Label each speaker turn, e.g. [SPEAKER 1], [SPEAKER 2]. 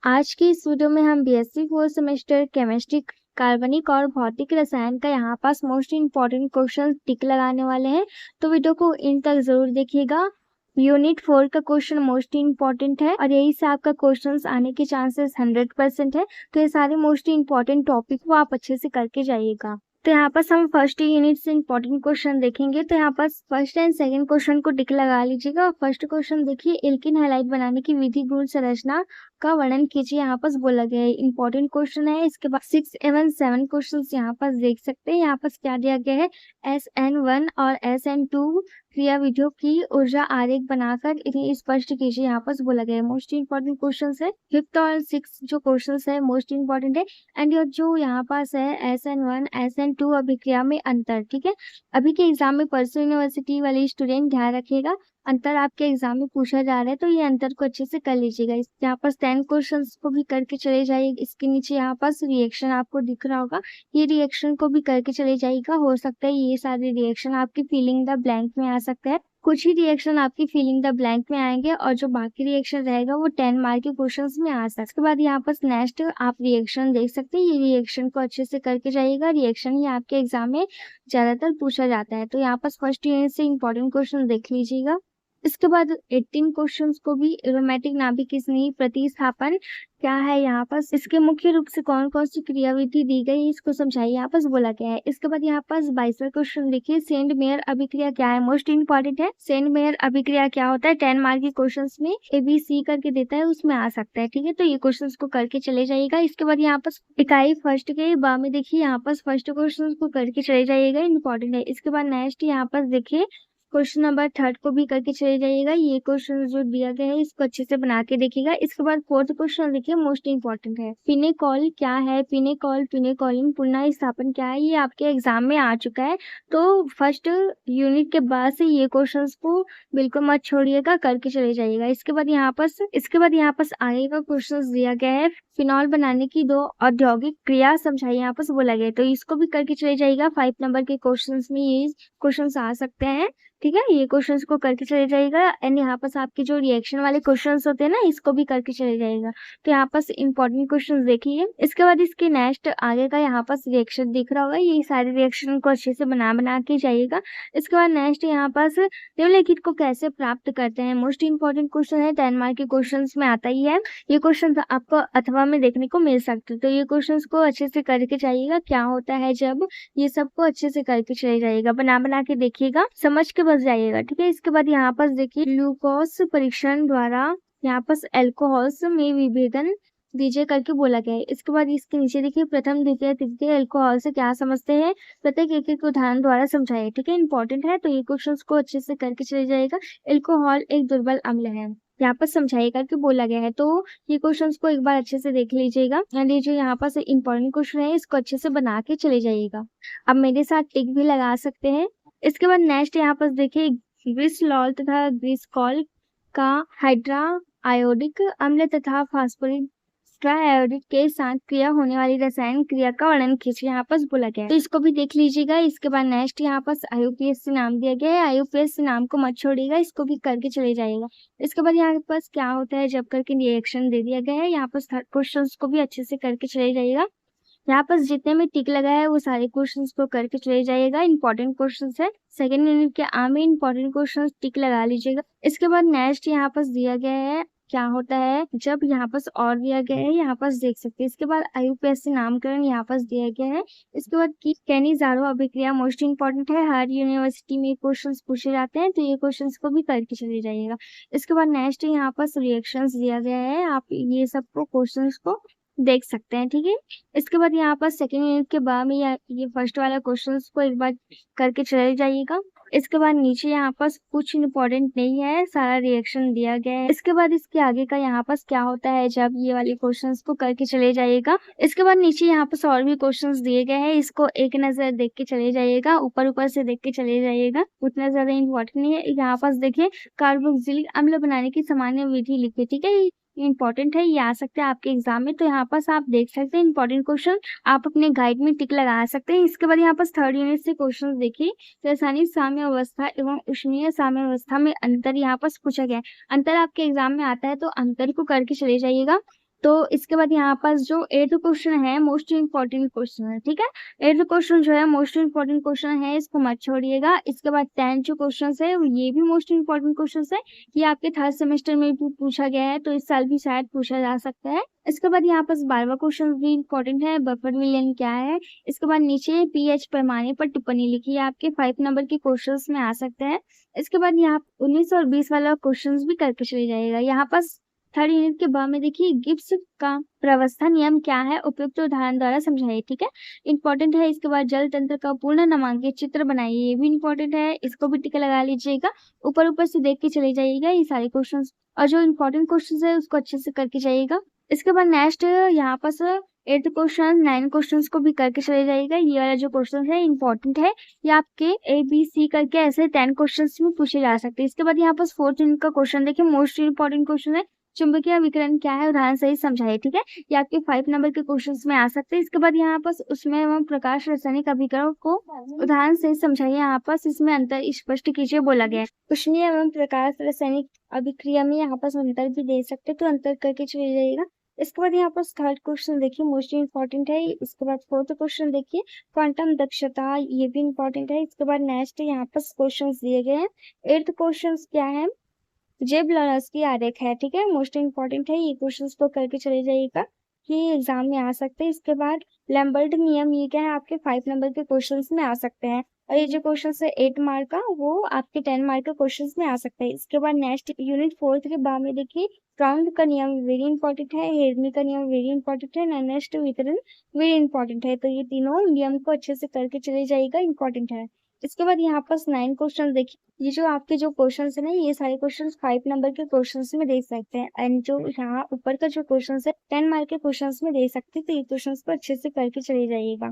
[SPEAKER 1] आज की इस वीडियो में हम बीएससी फोर्थ सेमेस्टर केमिस्ट्री कार्बनिक और भौतिक रसायन का यहाँ पास मोस्ट इम्पॉर्टेंट क्वेश्चन टिक लगाने वाले हैं। तो वीडियो को इन तक जरूर देखिएगा। यूनिट 4 का क्वेश्चन मोस्ट इम्पॉर्टेंट है और यही से आपका क्वेश्चंस आने के चांसेस 100% है। तो ये सारे मोस्ट इम्पॉर्टेंट टॉपिक को आप अच्छे से करके जाइएगा। तो यहाँ पर हम फर्स्ट यूनिट से इम्पोर्टेंट क्वेश्चन देखेंगे। तो यहाँ पर फर्स्ट एंड सेकंड क्वेश्चन को टिक लगा लीजिएगा। फर्स्ट क्वेश्चन देखिए, एल्किन हैलाइड बनाने की विधि गुण संरचना का वर्णन कीजिए। यहाँ पर बोला गया है, इंपॉर्टेंट क्वेश्चन है। इसके बाद 6 एवं 7 क्वेश्चन यहाँ पर देख सकते हैं। यहाँ पर क्या दिया गया है, SN1 और SN2 क्रिया विधियों की ऊर्जा आरेख बनाकर इन्हें स्पष्ट कीजिए। यहाँ पर बोला गया है मोस्ट इम्पोर्टेंट क्वेश्चन है। 5th और 6 जो क्वेश्चन है मोस्ट इम्पोर्टेंट है। एंड जो यहाँ पास है SN1 SN2 अभिक्रिया में अंतर। ठीक है, अभी के एग्जाम में परसों यूनिवर्सिटी वाले स्टूडेंट ध्यान रखिएगा, अंतर आपके एग्जाम में पूछा जा रहा है, तो ये अंतर को अच्छे से कर लीजिएगा। यहाँ पर 10 क्वेश्चंस को भी करके चले जाइए। इसके नीचे यहाँ पास रिएक्शन आपको दिख रहा होगा, ये रिएक्शन को भी करके चले जाइएगा। हो सकता है ये सारे रिएक्शन आपकी फिलिंग द ब्लैंक में आ सकते हैं। कुछ ही रिएक्शन आपकी फिलिंग द ब्लैंक में आएंगे और जो बाकी रिएक्शन रहेगा वो 10 मार्क के क्वेश्चंस में आ सकता है। उसके बाद यहाँ पर नेक्स्ट आप रिएक्शन देख सकते हैं। ये रिएक्शन को अच्छे से करके जाइएगा। रिएक्शन ही आपके एग्जाम में ज्यादातर पूछा जाता है। तो यहाँ पर फर्स्ट यूनिट से इंपॉर्टेंट क्वेश्चन देख लीजिएगा। इसके बाद 18 क्वेश्चंस को भी एरोमेटिक नाभिक स्नेही प्रतिस्थापन क्या है, यहाँ पर इसके मुख्य रूप से कौन कौन सी क्रियाविधि दी गई है इसको समझाइए, यहाँ पर बोला गया है। इसके बाद यहाँ पर 22वां क्वेश्चन देखिए, सेंड मेयर अभिक्रिया क्या है, मोस्ट इंपॉर्टेंट है। सेंड मेयर अभिक्रिया क्या होता है, 10 मार्क के क्वेश्चन में ABC करके देता है, उसमें आ सकता है। ठीक है, तो ये क्वेश्चन को करके चले जाइएगा। इसके बाद यहाँ पर इकाई फर्स्ट के बा में देखिए, यहाँ पर फर्स्ट क्वेश्चन को करके चले जाइएगा, इंपॉर्टेंट है। इसके बाद नेक्स्ट यहाँ पर देखिए क्वेश्चन नंबर 3 को भी करके चले जाइएगा। ये क्वेश्चन जो दिया गया है इसको अच्छे से बना के देखिएगा। इसके बाद 4th क्वेश्चन देखिए, मोस्ट इंपॉर्टेंट है। पिनेकॉल क्या है, पिनेकॉल पिनेकॉलिन पुनः स्थापन क्या है, ये आपके एग्जाम में आ चुका है। तो फर्स्ट यूनिट के बाद से ये क्वेश्चंस को बिल्कुल मत छोड़िएगा, करके चले जाइएगा। इसके बाद यहाँ पर आगे का क्वेश्चन दिया गया है, फिनॉल बनाने की 2 औद्योगिक क्रिया समझाइए, यहाँ पर बोला गया है। तो इसको भी करके चले जाइएगा। 5 नंबर के क्वेश्चन में ये क्वेश्चन आ सकते हैं। ठीक है, ये क्वेश्चंस को करके चले जाइएगा। एंड यहाँ पर आपके जो रिएक्शन वाले क्वेश्चंस होते हैं ना, इसको भी करके चले जाइएगा। तो यहाँ पर इंपॉर्टेंट क्वेश्चंस देखिए। इसके बाद इसके नेक्स्ट आगे का यहाँ पर रिएक्शन दिख रहा होगा, ये सारे रिएक्शन को अच्छे से बना के जाइएगा। इसके बाद नेक्स्ट यहाँ पर निम्नलिखित को कैसे प्राप्त करते हैं, मोस्ट इंपॉर्टेंट क्वेश्चन है, 10 मार्क के क्वेश्चन में आता ही है। ये क्वेश्चन आपको अथवा में देखने को मिल सकते हैं। तो ये क्वेश्चन को अच्छे से करके जाइएगा, क्या होता है जब, ये सबको अच्छे से करके चले जाइएगा, बना के देखिएगा, समझ के बस जाइएगा। ठीक है, इसके बाद यहाँ पर देखिए, ग्लूकोज परीक्षण द्वारा यहाँ पर एल्कोहल्स में विभेदन दीजिए करके बोला गया है। इसके बाद इसके नीचे देखिए, प्रथम द्वितीय तृतीय एल्कोहल से क्या समझते हैं, प्रत्येक एक उदाहरण द्वारा समझाइए। ठीक है, इंपॉर्टेंट है, तो ये क्वेश्चन को अच्छे से करके चले जाएगा। एल्कोहल एक दुर्बल अम्ल है, यहाँ पर समझाइए करके बोला गया है। तो ये क्वेश्चंस को एक बार अच्छे से देख लीजिएगा। एंड ये जो यहाँ पर से इंपॉर्टेंट क्वेश्चन है इसको अच्छे से बना के चले जाइएगा। अब मेरे साथ टिक भी लगा सकते हैं। इसके बाद नेक्स्ट यहाँ पर देखिए, ग्लिसरॉल तथा ग्लिसरॉल का हाइड्रा आयोडिक अम्ल तथा फास्फोरिक आयोडिक के साथ क्रिया होने वाली रसायन क्रिया का वर्णन कीजिए, यहाँ पर बोला गया है। तो इसको भी देख लीजिएगा। इसके बाद नेक्स्ट यहाँ पर IUPAC नाम दिया गया है, IUPAC नाम को मत छोड़िएगा, इसको भी करके चले जाइएगा। इसके बाद यहाँ पर क्या होता है जब करके रिएक्शन दे दिया गया है, यहाँ पर क्वेश्चन को भी अच्छे से करके चले जाइएगा। यहाँ पर जितने में टिक लगा है वो सारे क्वेश्चंस को करके चले जाइएगा, इंपॉर्टेंट क्वेश्चंस है। सेकंड यूनिट के में इंपॉर्टेंट क्वेश्चंस टिक लगा लीजिएगा। इसके बाद नेक्स्ट यहाँ पर दिया गया है, क्या होता है जब, यहाँ पर और दिया गया है, यहाँ पर देख सकते हैं। इसके बाद IUPAC नामकरण यहाँ पर दिया गया है। इसके बाद की कैनिज़ारो अभिक्रिया मोस्ट इंपॉर्टेंट है, हर यूनिवर्सिटी में क्वेश्चंस पूछे जाते हैं, तो ये क्वेश्चंस को भी करके चले जाइएगा। इसके बाद नेक्स्ट यहाँ पर रिएक्शंस दिया गया है, आप ये सबको क्वेश्चंस को देख सकते हैं। ठीक है, इसके बाद यहाँ पर सेकेंड यूनिट के बाद में ये फर्स्ट वाला क्वेश्चन को एक बार करके चले जाइएगा। इसके बाद नीचे यहाँ पर कुछ इम्पोर्टेंट नहीं है, सारा रिएक्शन दिया गया है। इसके बाद इसके आगे का यहाँ पर क्या होता है जब, ये वाले क्वेश्चंस को करके चले जाइएगा। इसके बाद नीचे यहाँ पर और भी क्वेश्चंस दिए गए हैं, इसको एक नजर देख के चले जाइएगा, ऊपर से देख के चले जाइएगा, उतना ज्यादा इम्पोर्टेंट नहीं है। यहाँ पर देखिए, कार्बोक्सिलिक अम्ल बनाने की सामान्य विधि लिखिए। ठीक है, इंपॉर्टेंट है, ये आ सकता है आपके एग्जाम में। तो यहाँ पर आप देख सकते हैं इंपॉर्टेंट क्वेश्चन, आप अपने गाइड में टिक लगा सकते हैं। इसके बाद यहाँ पर थर्ड यूनिट से क्वेश्चन देखिए, रासायनिक साम्य अवस्था एवं उष्मीय साम्य अवस्था में अंतर यहाँ पर पूछा गया है। अंतर आपके एग्जाम में आता है, तो अंतर को करके चले जाइएगा। तो इसके बाद यहाँ पास जो 8th क्वेश्चन है मोस्ट इम्पोर्टेंट क्वेश्चन है, ठीक है। 8th क्वेश्चन जो है मोस्ट इम्पोर्टेंट क्वेश्चन है, इसको मत छोड़िएगा। इसके बाद 10 जो क्वेश्चन है ये भी मोस्ट इम्पोर्टेंट क्वेश्चन है, ये आपके थर्ड सेमेस्टर में भी पूछा गया है, तो इस साल भी शायद पूछा जा सकता है। इसके बाद यहाँ पास 12वां क्वेश्चन भी इम्पोर्टेंट है, बफर विलियन क्या है। इसके बाद नीचे पीएच पैमाने पर टिप्पणी लिखी है, आपके 5 नंबर के क्वेश्चंस में आ सकते हैं। इसके बाद यहाँ 19 और 20 वाला क्वेश्चंस भी करके चले जाइएगा। यहाँ पास थर्ड यूनिट के बाद में देखिए गिब्स का प्रवस्था नियम क्या है, उपयुक्त उदाहरण द्वारा समझाइए, ठीक है। इंपॉर्टेंट है। इसके बाद जल तंत्र का पूर्ण नामांकित चित्र बनाइए, ये भी इंपॉर्टेंट है, इसको भी टिक लगा लीजिएगा। ऊपर ऊपर से देख के चले जाइएगा ये सारे क्वेश्चन, और जो इम्पोर्टेंट क्वेश्चन है उसको अच्छे से करके जाइएगा। इसके बाद नेक्स्ट यहाँ पास 8th क्वेश्चन 9 क्वेश्चन को भी करके चले जाइएगा। ये वाला जो क्वेश्चन है इंपॉर्टेंट है, ये आपके ABC करके ऐसे 10 क्वेश्चन में पूछे जा सकते हैं। इसके बाद यहाँ पास 4th यूनिट का क्वेश्चन देखिए, मोस्ट इम्पोर्टेंट क्वेश्चन है, चुंबकीय विकिरण क्या है, उदाहरण सही समझाइए, ठीक है। ये आपके 5 नंबर के क्वेश्चंस में आ सकते हैं। इसके बाद यहाँ पास उसमें एवं प्रकाश रासायनिक अभिकरण को उदाहरण सही समझाइए, यहाँ पास इसमें अंतर स्पष्ट कीजिए बोला गया है। उष्मीय एवं प्रकाश रासायनिक अभिक्रिया में यहाँ पास अंतर भी दे सकते, तो अंतर करके चले जाइएगा। इसके बाद यहाँ पास थर्ड क्वेश्चन देखिए, मोस्ट इम्पोर्टेंट है। इसके बाद 4th क्वेश्चन देखिए, क्वांटम दक्षता, ये भी इम्पोर्टेंट है। इसके बाद नेक्स्ट यहाँ पास क्वेश्चन दिए गए हैं। 8th क्वेश्चन क्या है, जेब-लोरस्की आरेख है, ठीक है, मोस्ट इम्पोर्टेंट है। ये क्वेश्चंस को करके चले जाइएगा, ये एग्जाम में आ सकते हैं। इसके बाद लैम्बर्ट नियम, ये क्या है, आपके 5 नंबर के क्वेश्चंस में आ सकते हैं, और ये जो क्वेश्चन है 8 मार्क का, वो आपके 10 मार्क के क्वेश्चंस में आ सकता है। इसके बाद नेक्स्ट यूनिट 4th के बाद में देखिए, राउंड का नियम वेरी इंपॉर्टेंट है, हेरनी का नियम वेरी इंपॉर्टेंट है, नेक्स्ट वितरण वेरी इंपॉर्टेंट है। तो ये तीनों नियम को अच्छे से करके चले जाइएगा, इंपॉर्टेंट है। इसके बाद यहाँ पास 9 क्वेश्चन देखिए, ये जो आपके जो क्वेश्चन है ना, ये सारे क्वेश्चन 5 नंबर के क्वेश्चन में दे सकते हैं, एंड जो यहाँ ऊपर का जो क्वेश्चन है 10 मार्क के क्वेश्चन में दे सकते हैं। तो ये क्वेश्चन को अच्छे से करके चले जाइएगा।